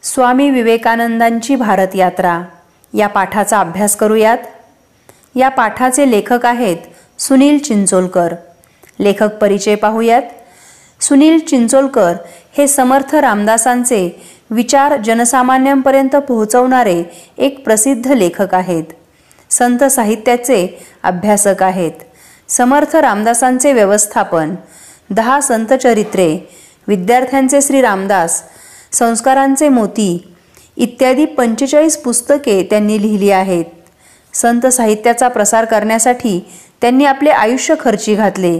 स्वामी विवेकानंदांची भारत यात्रा या पाठाचा अभ्यास करूयात। या पाठाचे लेखक आहेत सुनील चिंचोलकर। लेखक परिचय पाहूयात। सुनील चिंचोलकर हे समर्थ रामदासांचे विचार जनसामान्यांपर्यंत पोहोचवणारे एक प्रसिद्ध लेखक आहेत। संत साहित्याचे अभ्यासक आहेत। समर्थ रामदासांचे व्यवस्थापन, 10 संत चरित्रे, विद्यार्थ्यांचे श्री रामदास, संस्कारांचे मोती इत्यादी 45 पुस्तके त्यांनी लिहिली आहेत। संत साहित्याचा प्रसार करण्यासाठी त्यांनी आपले आयुष्य खर्ची घातले।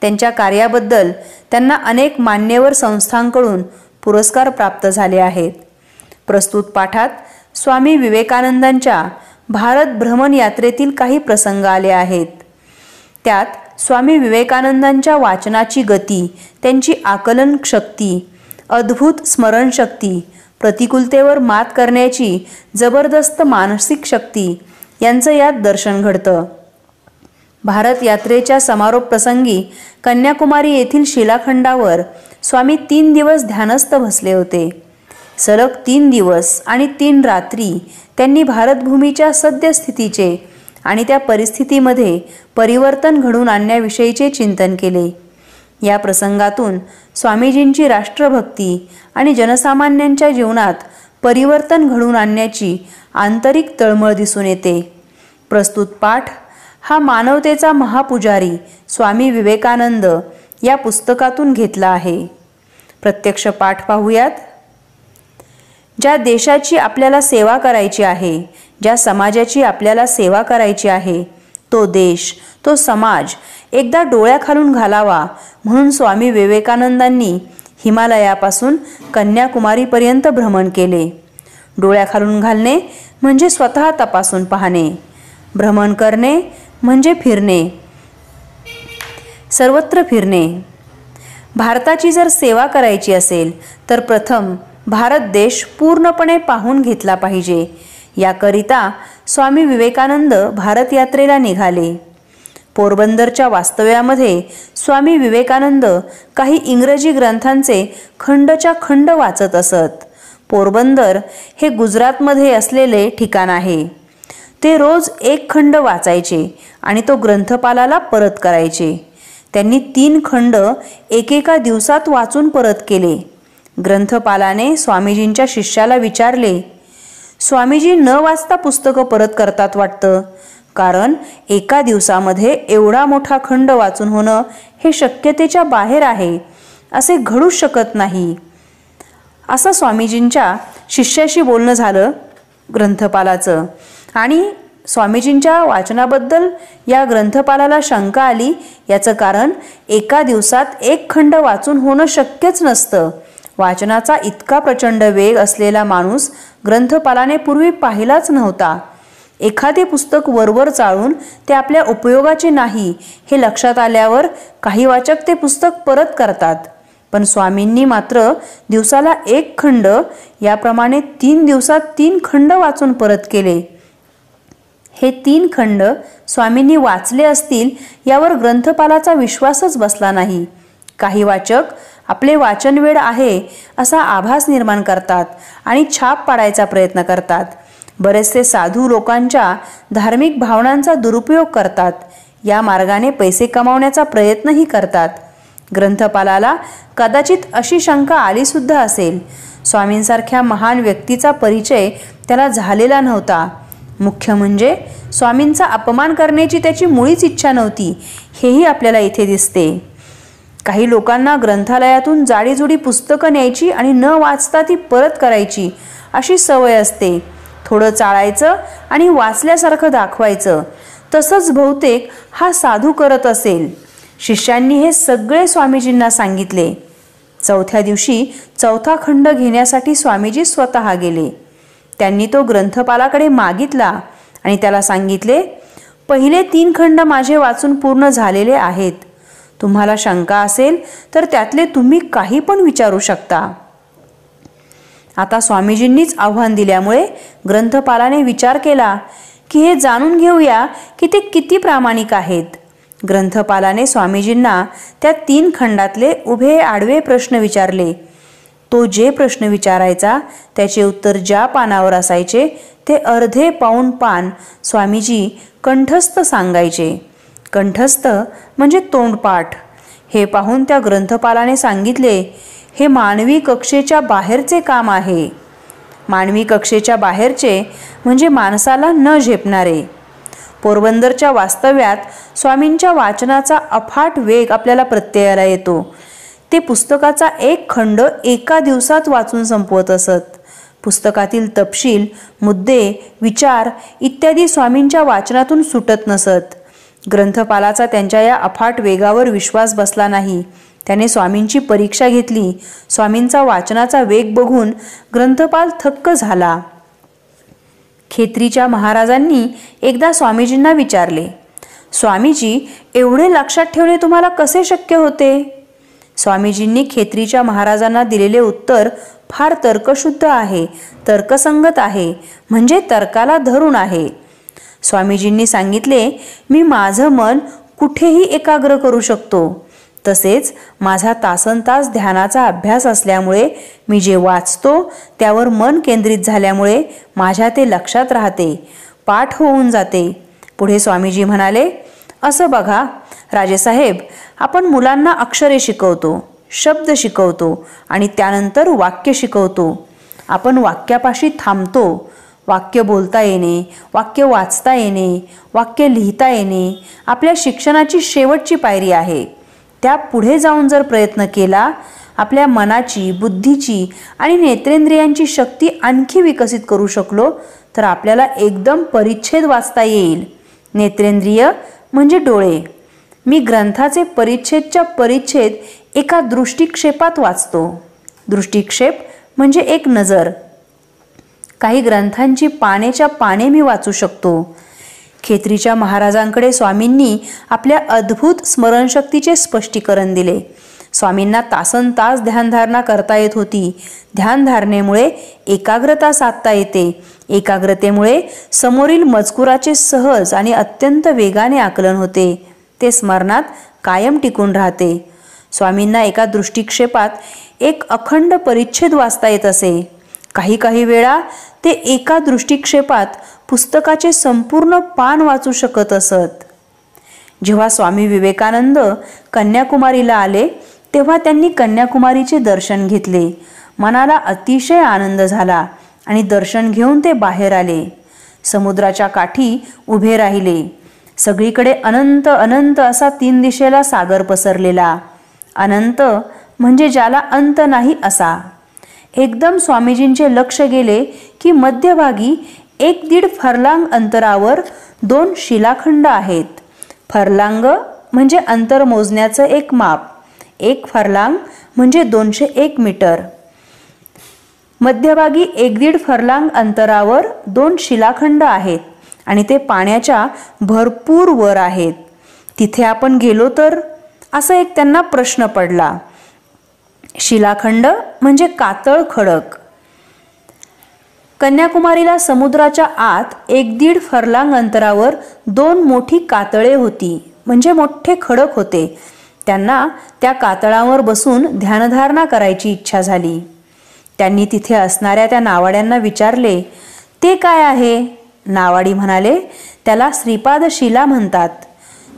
त्यांच्या कार्याबद्दल त्यांना अनेक मान्यवर संस्थांकडून पुरस्कार प्राप्त झाले आहेत। प्रस्तुत पाठात स्वामी विवेकानंदांच्या भारत भ्रमण यात्रेतील काही प्रसंग आले आहेत। त्यात स्वामी विवेकानंदांच्या वाचनाची गती, त्यांची आकलन शक्ती, अद्भुत स्मरणशक्ती, प्रतिकूलतेवर मात करण्याची जबरदस्त मानसिक शक्ती यांचं यात दर्शन घडतं। भारत यात्रेच्या समारोप प्रसंगी कन्याकुमारी येथील शिलाखंडावर स्वामी 3 दिवस ध्यानस्थ बसले होते। सलग 3 दिवस आणि 3 रात्री त्यांनी भारतभूमीच्या सद्यस्थितीचे आणि त्या परिस्थितीमध्ये परिवर्तन घडवून आणण्याविषयीचे चिंतन केले। या प्रसंगातून स्वामीजींची राष्ट्रभक्ती आणि जनसामान्यांच्या जीवनात परिवर्तन घडवून आणण्याची आंतरिक तळमळ दिसून येते। प्रस्तुत पाठ हा मानवतेचा महापुजारी स्वामी विवेकानंद या पुस्तकातून घेतला आहे। प्रत्यक्ष पाठ पाहूयात। ज्या देशाची आपल्याला सेवा करायची आहे, ज्या समाजाची आपल्याला सेवा करायची आहे, तो देश, तो समाज एकदा डोळ्याखालून घालावा म्हणून स्वामी विवेकानंदांनी हिमालयापासून कन्याकुमारीपर्यंत भ्रमण केले। डोळ्याखालून घालणे म्हणजे स्वतः तपासून पाहणे, भ्रमण करणे म्हणजे फिरणे, सर्वत्र फिरणे। भारताची जर सेवा करायची असेल तर प्रथम भारत देश पूर्णपणे पाहून घेतला पाहिजे। याकरिता स्वामी विवेकानंद भारत यात्रेला निघाले। पोरबंदरच्या वास्तव्यामध्ये स्वामी विवेकानंद काही इंग्रजी ग्रंथांचे खंडच्या खंड वाचत असत। पोरबंदर हे गुजरातमध्ये असलेले ठिकाण आहे। ते रोज एक खंड वाचायचे आणि तो ग्रंथपालाला परत करायचे। त्यांनी 3 खंड एकेका दिवसात वाचून परत केले। ग्रंथपालाने स्वामीजींच्या शिष्याला विचारले, स्वामीजी न वाचता पुस्तकं परत करतात वाटतं, कारण एका दिवसामध्ये एवढा मोठा खंड वाचून होणं हे शक्यतेच्या बाहेर आहे, असे घडूच शकत नाही। असं स्वामीजींच्या शिष्याशी बोलणं झालं ग्रंथपालाचं, आणि स्वामीजींच्या वाचनाबद्दल या ग्रंथपालाला शंका आली। याचं कारण एका दिवसात एक खंड वाचून होणं शक्यच नसतं। वाचनाचा इतका प्रचंड वेग असलेला माणूस ग्रंथपालाने पूर्वी पाहिलाच नव्हता। एखादे पुस्तक वरवर चाळून ते आपल्या उपयोगाचे नाही हे लक्षात आल्यावर काही वाचक ते पुस्तक परत करतात, पण स्वामींनी मात्र दिवसाला 1 खंड याप्रमाणे 3 दिवसात 3 खंड वाचून परत केले। हे 3 खंड स्वामींनी वाचले असतील यावर ग्रंथपालाचा विश्वासच बसला नाही। काही वाचक आपले वाचनवेड आहे असा आभास निर्माण करतात आणि छाप पाडायचा प्रयत्न करतात। बरेचसे साधू लोकांच्या धार्मिक भावनांचा दुरुपयोग करतात, या मार्गाने पैसे कमावण्याचा प्रयत्नही करतात। ग्रंथपालाला कदाचित अशी शंका आली सुद्धा असेल। स्वामींसारख्या महान व्यक्तीचा परिचय त्याला झालेला नव्हता। मुख्य म्हणजे स्वामींचा अपमान करण्याची त्याची मुळीच इच्छा नव्हती, हेही आपल्याला इथे दिसते। काही लोकांना ग्रंथालयातून जाडीजुडी पुस्तकं न्यायची आणि न वाचता ती परत करायची अशी सवय असते। थोडं चाळायचं आणि वाचल्यासारखं दाखवायचं, तसंच बहुतेक हा साधू करत असेल। शिष्यांनी हे सगळे स्वामीजींना सांगितले। 4थ्या दिवशी 4था खंड घेण्यासाठी स्वामीजी स्वतः गेले। त्यांनी तो ग्रंथपालाकडे मागितला आणि त्याला सांगितले, पहिले 3 खंड माझे वाचून पूर्ण झालेले आहेत। तुम्हाला शंका असेल तर त्यातले तुम्ही काही पण विचारू शकता। आता स्वामीजींनीच आव्हान दिल्यामुळे ग्रंथपालाने विचार केला की हे जाणून घेऊया की ते किती प्रामाणिक आहेत। ग्रंथपालाने स्वामीजींना त्या 3 खंडातले उभे आडवे प्रश्न विचारले। तो जे प्रश्न विचारायचा त्याचे उत्तर ज्या पानावर असायचे ते अर्धे पाऊण पान स्वामीजी कंठस्थ सांगायचे. कंठस्थ म्हणजे तोंडपाठ. हे पाहून त्या ग्रंथपालाने सांगितले, हे मानवी कक्षेच्या बाहेरचे काम आहे. मानवी कक्षेच्या बाहेरचे म्हणजे माणसाला न झेपणारे. पोरबंदरच्या वास्तव्यात स्वामींच्या वाचनाचा अफाट वेग आपल्याला प्रत्ययाला येतो. ते पुस्तकाचा एक खंड एका दिवसात वाचून संपवत असत. पुस्तकातील तपशील, मुद्दे, विचार इत्यादी स्वामींच्या वाचनातून सुटत नसत. ग्रंथपालाचा त्यांच्या या अफाट वेगावर विश्वास बसला नाही. त्याने स्वामींची परीक्षा घेतली. स्वामींचा वाचनाचा वेग बघून ग्रंथपाल थक्क झाला. खेत्रीच्या महाराजांनी एकदा स्वामीजींना विचारले, स्वामीजी, एवढे लक्षात ठेवणे तुम्हाला कसे शक्य होते? स्वामीजींनी खेत्रीच्या महाराजांना दिलेले उत्तर फार तर्कशुद्ध आहे, तर्कसंगत आहे, म्हणजे तर्काला धरून आहे. स्वामीजींनी सांगितले, मी माझं मन कुठेही एकाग्र करू शकतो. तसेच माझा तासनतास ध्यानाचा अभ्यास असल्यामुळे मी जे वाचतो त्यावर मन केंद्रित झाल्यामुळे माझ्या ते लक्षात राहते, पाठ होऊन जाते. पुढे स्वामीजी म्हणाले, असं बघा राजेसाहेब, आपण मुलांना अक्षरे शिकवतो, शब्द शिकवतो आणि त्यानंतर वाक्य शिकवतो. आपण वाक्यापाशी थांबतो. वाक्य बोलता येणे, वाक्य वाचता येणे, वाक्य लिहिता येणे आपल्या शिक्षणाची शेवटची पायरी आहे. त्या पुढे जाऊन जर प्रयत्न केला, आपल्या मनाची, बुद्धीची आणि नेत्रेंद्रियांची शक्ती आणखी विकसित करू शकलो तर आपल्याला एकदम परिच्छेद वाचता येईल. नेत्रेंद्रिय म्हणजे डोळे. मी ग्रंथाचे परिच्छेदच्या परिच्छेद एका दृष्टिक्षेपात वाचतो. दृष्टिक्षेप म्हणजे एक नजर. काही ग्रंथांची पानेच्या पाने मी वाचू शकतो. खेत्रीच्या महाराजांकडे स्वामींनी आपल्या अद्भुत स्मरणशक्तीचे स्पष्टीकरण दिले. स्वामींना तासनतास ध्यानधारणा करता येत होती. ध्यानधारणेमुळे एकाग्रता साधता येते. एकाग्रतेमुळे समोरील मजकुराचे सहज आणि अत्यंत वेगाने आकलन होते. ते स्मरणात कायम टिकून राहते. स्वामींना एका दृष्टिक्षेपात एक अखंड परिच्छेद वाचता येत असे. काही वेळा ते एका दृष्टिक्षेपात पुस्तकाचे संपूर्ण पान वाचू शकत असत. जेव्हा स्वामी विवेकानंद कन्याकुमारीला आले तेव्हा त्यांनी कन्याकुमारीचे दर्शन घेतले. मनाला अतिशय आनंद झाला आणि दर्शन घेऊन ते बाहेर आले. समुद्राच्या काठी उभे राहिले. सगळीकडे अनंत अनंत असा 3 दिशेला सागर पसरलेला. अनंत म्हणजे ज्याला अंत नाही असा. एकदम स्वामीजींचे लक्ष गेले की मध्यभागी 1-1.5 फरलांग अंतरावर 2 शिलाखंड आहेत. फरलांग म्हणजे अंतर मोजण्याचं एक माप. 1 फरलांग म्हणजे 201 मीटर. मध्यभागी 1-1.5 फरलांग अंतरावर 2 शिलाखंड आहेत आणि ते पाण्याच्या भरपूर वर आहेत. तिथे आपण गेलो तर, असा एक त्यांना प्रश्न पडला. शिलाखंड म्हणजे कातळ खडक. कन्याकुमारीला समुद्राच्या आत 1-1.5 फरलांग अंतरावर 2 मोठी कातळे होती, म्हणजे मोठे खडक होते. त्यांना त्या कातळावर बसून ध्यानधारणा करायची इच्छा झाली. त्यांनी तिथे असणाऱ्या त्या नावाड्यांना विचारले, ते काय आहे? नावाडी म्हणाले, त्याला श्रीपाद शिला म्हणतात.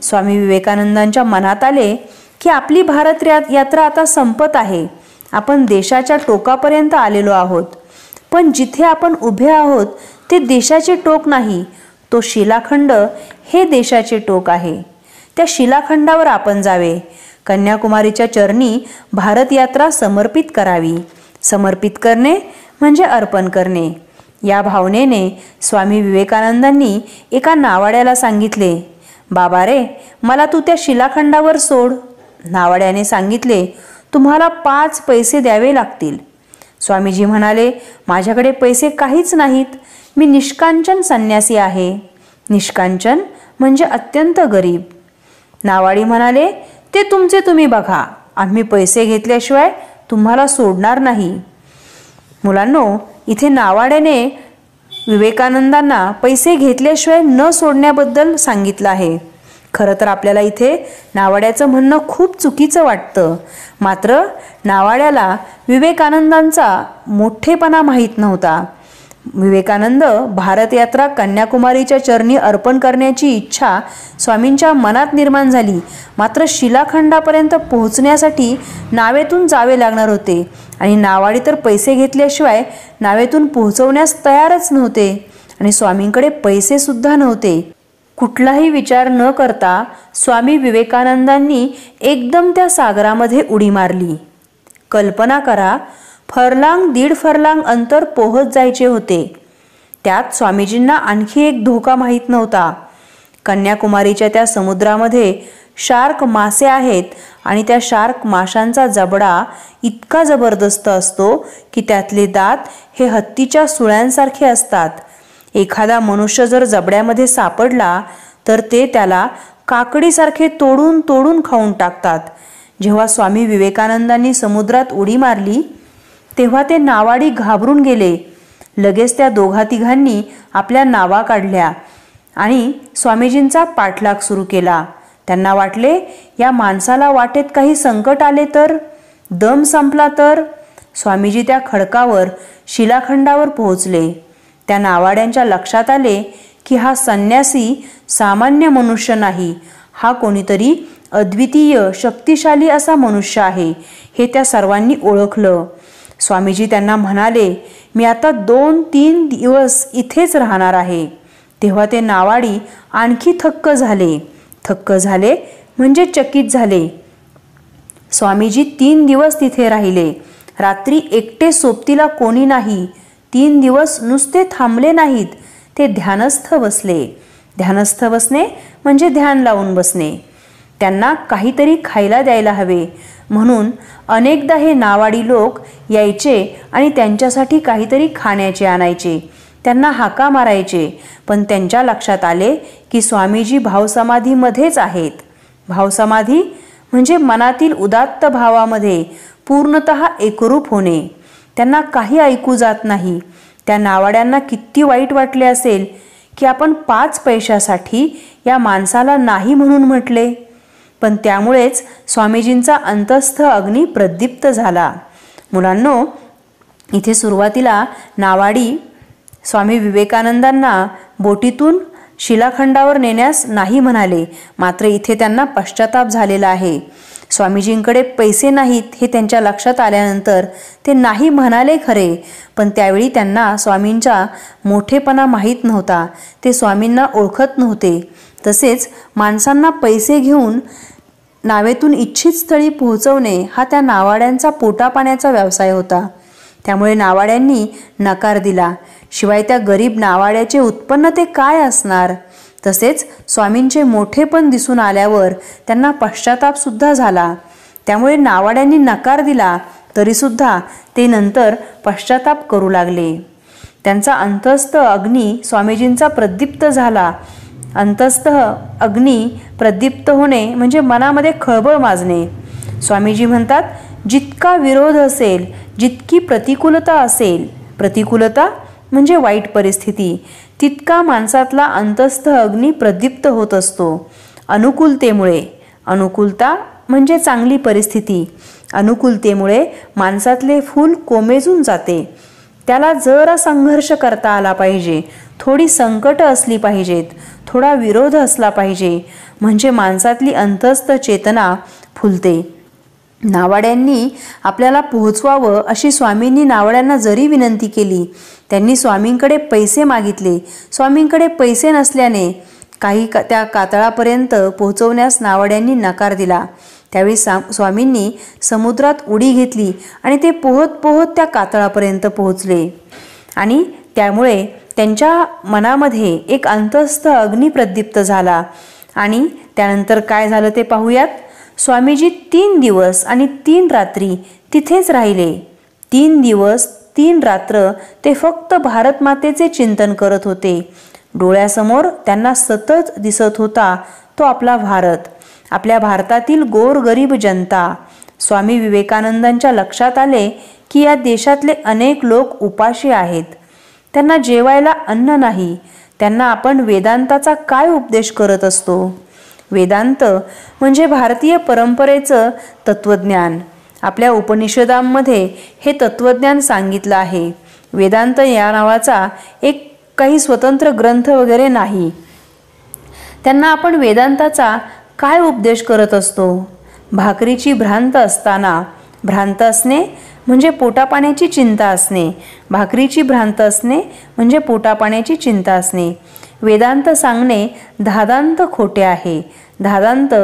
स्वामी विवेकानंदांच्या मनात आले की आपली भारत यात्रा आता संपत आहे. आपण देशाच्या टोकापर्यंत आलेलो आहोत. पण जिथे आपण उभे आहोत ते देशाचे टोक नाही, तो शिलाखंड हे देशाचे टोक आहे. त्या शिलाखंडावर आपण जावे. कन्याकुमारीच्या चरणी भारत यात्रा समर्पित करावी. समर्पित करणे म्हणजे अर्पण करणे. या भावनेने स्वामी विवेकानंदांनी एका नावाड्याला सांगितले, बाबा रे, मला तू त्या शिलाखंडावर सोड. नावाड्याने सांगितले, तुम्हाला 5 पैसे द्यावे लागतील. स्वामीजी म्हणाले, माझ्याकडे पैसे काहीच नाहीत. मी निष्कांचन संन्यासी आहे. निष्कांचन म्हणजे अत्यंत गरीब. नावाडी म्हणाले, ते तुमचे तुम्ही बघा. आम्ही पैसे घेतल्याशिवाय तुम्हाला सोडणार नाही. मुलांनो, इथे नावाड्याने विवेकानंदांना पैसे घेतल्याशिवाय न सोडण्याबद्दल सांगितलं आहे. खरं तर आपल्याला इथे नावाड्याचं म्हणणं खूप चुकीचं वाटतं, मात्र नावाड्याला विवेकानंदांचा मोठेपणा माहीत नव्हता. विवेकानंद भारत यात्रा कन्याकुमारीच्या चरणी अर्पण करण्याची इच्छा स्वामींच्या मनात निर्माण झाली, मात्र शिलाखंडापर्यंत पोहोचण्यासाठी नावेतून जावे लागणार होते आणि नावाडी तर पैसे घेतल्याशिवाय नावेतून पोहोचवण्यास तयारच नव्हते आणि स्वामींकडे पैसे सुद्धा नव्हते. कुठलाही विचार न करता स्वामी विवेकानंदांनी एकदम त्या सागरामध्ये उडी मारली. कल्पना करा, फरलांग दीड फरलांग अंतर पोहत जायचे होते. त्यात स्वामीजींना आणखी एक धोका माहीत नव्हता. कन्याकुमारीच्या त्या समुद्रामध्ये शार्क मासे आहेत आणि त्या शार्क माशांचा जबडा इतका जबरदस्त असतो की त्यातले दात हे हत्तीच्या सुळ्यांसारखे असतात. एखादा मनुष्य जर जबड्यामध्ये सापडला तर ते त्याला काकडीसारखे तोडून तोडून खाऊन टाकतात. जेव्हा स्वामी विवेकानंदांनी समुद्रात उडी मारली तेव्हा ते नावाडी घाबरून गेले. लगेच त्या दोघा-तिघांनी आपल्या नावा काढल्या आणि स्वामीजींचा पाठलाग सुरू केला. त्यांना वाटले, या माणसाला वाटेत काही संकट आले तर, दम संपला तर. स्वामीजी त्या खडकावर शिलाखंडावर पोहोचले. त्या नावाड्यांच्या लक्षात आले की हा संन्यासी सामान्य मनुष्य नाही, हा कोणीतरी अद्वितीय शक्तिशाली असा मनुष्य आहे हे त्या सर्वांनी ओळखलं. स्वामीजी त्यांना म्हणाले, मी आता 2-3 दिवस इथेच राहणार आहे. तेव्हा ते नावाडी आणखी थक्क झाले म्हणजे चकित झाले. स्वामीजी 3 दिवस तिथे राहिले. रात्री एकटे सोबतीला कोणी नाही. 3 दिवस नुसते थांबले नाहीत, ते ध्यानस्थ बसले. ध्यानस्थ बसणे म्हणजे ध्यान लावून बसणे. त्यांना काहीतरी खायला द्यायला हवे म्हणून अनेकदा हे नावाडी लोक यायचे आणि त्यांच्यासाठी काहीतरी खाण्याचे आणायचे. त्यांना हाका मारायचे, पण त्यांच्या लक्षात आले की स्वामीजी भावसमाधीमध्येच आहेत. भावसमाधी म्हणजे मनातील उदात्त भावामध्ये पूर्णतः एकरूप होणे. त्यांना काही ऐकू जात नाही. त्या नावाड्यांना किती वाईट वाटले असेल की आपण 5 पैशासाठी या माणसाला नाही म्हणून म्हटले. पण त्यामुळेच स्वामीजींचा अंतस्थ अग्नी प्रदीप्त झाला. मुलांनो, इथे सुरुवातीला नावाडी स्वामी विवेकानंदांना बोटीतून शिलाखंडावर नेण्यास नाही म्हणाले, मात्र इथे त्यांना पश्चाताप झालेला आहे. स्वामीजींकडे पैसे नाहीत हे त्यांच्या लक्षात आल्यानंतर ते नाही म्हणाले खरे, पण त्यावेळी त्यांना स्वामींचा मोठेपणा माहीत नव्हता. ते स्वामींना ओळखत नव्हते. तसेच माणसांना पैसे घेऊन नावेतून इच्छित स्थळी पोहोचवणे हा त्या नावाड्यांचा पोटापाण्याचा व्यवसाय होता. त्यामुळे नावाड्यांनी नकार दिला. शिवाय त्या गरीब नावाड्याचे उत्पन्न ते काय असणार. तसेच स्वामींचे मोठेपण दिसून आल्यावर त्यांना पश्चाताप सुद्धा झाला. त्यामुळे नावाड्यांनी नकार दिला तरीसुद्धा ते नंतर पश्चाताप करू लागले. त्यांचा अंतस्थ अग्नी स्वामीजींचा प्रदीप्त झाला. अंतस्थ अग्नी प्रदीप्त होणे म्हणजे मनामध्ये खळबळ माजणे. स्वामीजी म्हणतात, जितका विरोध असेल, जितकी प्रतिकूलता असेल, प्रतिकूलता म्हणजे वाईट परिस्थिती, तितका माणसातला अंतस्थ अग्नी प्रदीप्त होत असतो. अनुकूलतेमुळे, अनुकूलता म्हणजे चांगली परिस्थिती, अनुकूलतेमुळे माणसातले फूल कोमेजून जाते. त्याला जरा संघर्ष करता आला पाहिजे, थोडी संकट असली पाहिजेत, थोडा विरोध असला पाहिजे, म्हणजे माणसातली अंतस्थ चेतना फुलते. नावाड्यांनी आपल्याला पोहोचवावं अशी स्वामींनी नावाड्यांना जरी विनंती केली, त्यांनी स्वामींकडे पैसे मागितले. स्वामींकडे पैसे नसल्याने त्या कातळापर्यंत पोहोचवण्यास नावाड्यांनी नकार दिला. त्यावेळी स्वामींनी समुद्रात उडी घेतली आणि ते पोहत पोहत त्या कातळापर्यंत पोहोचले आणि त्यामुळे त्यांच्या मनामध्ये एक अंतस्थ अग्नी प्रदीप्त झाला. आणि त्यानंतर काय झालं ते पाहूयात. स्वामीजी 3 दिवस आणि 3 रात्री तिथेच राहिले. 3 दिवस 3 रात्र ते फक्त भारत मातेचे चिंतन करत होते. डोळ्यासमोर त्यांना सतत दिसत होता तो आपला भारत, आपल्या भारतातील गोरगरीब जनता. स्वामी विवेकानंदांच्या लक्षात आले की या देशातले अनेक लोक उपाशी आहेत. त्यांना जेवायला अन्न नाही. त्यांना आपण वेदांताचा काय उपदेश करत असतो. वेदांत म्हणजे भारतीय परंपरेचं तत्वज्ञान. आपल्या उपनिषदांमध्ये हे तत्वज्ञान सांगितलं आहे. वेदांत या नावाचा एक काही स्वतंत्र ग्रंथ वगैरे नाही. त्यांना आपण वेदांताचा काय उपदेश करत असतो? भाकरीची भ्रांत असताना, भ्रांत असणे म्हणजे पोटापाण्याची चिंता असणे, भाकरीची भ्रांत असणे म्हणजे पोटापाण्याची चिंता असणे. वेदांत सांगणे धादांत खोटे आहे. धादांत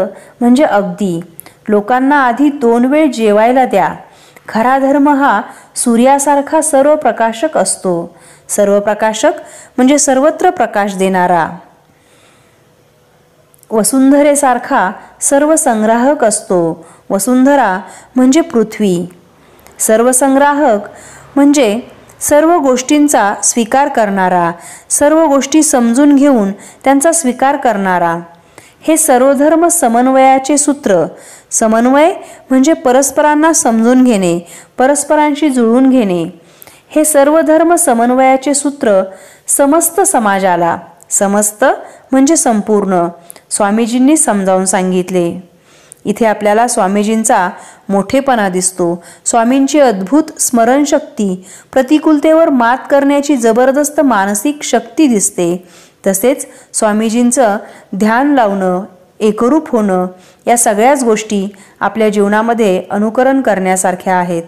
म्हणजे अगदी. लोकांना आधी 2 वेळ जेवायला द्या. खरा धर्म हा सूर्यासारखा सर्व प्रकाशक असतो. सर्व प्रकाशक म्हणजे सर्वत्र प्रकाश देणारा. वसुंधरेसारखा सर्व संग्राहक असतो. वसुंधरा म्हणजे पृथ्वी. सर्वसंग्राहक म्हणजे सर्व गोष्टींचा स्वीकार करणारा, सर्व गोष्टी समजून घेऊन त्यांचा स्वीकार करणारा. हे सर्वधर्म समन्वयाचे सूत्र. समन्वय म्हणजे परस्परांना समजून घेणे, परस्परांशी जुळवून घेणे. हे सर्वधर्म समन्वयाचे सूत्र समस्त समाजाला, समस्त म्हणजे संपूर्ण, स्वामीजींनी समजावून सांगितले. इथे आपल्याला स्वामीजींचा मोठेपणा दिसतो. स्वामींची अद्भुत स्मरणशक्ती, प्रतिकूलतेवर मात करण्याची जबरदस्त मानसिक शक्ती दिसते. तसेच स्वामीजींचं ध्यान लावणं, एकरूप होणं या सगळ्याच गोष्टी आपल्या जीवनामध्ये अनुकरण करण्यासारख्या आहेत.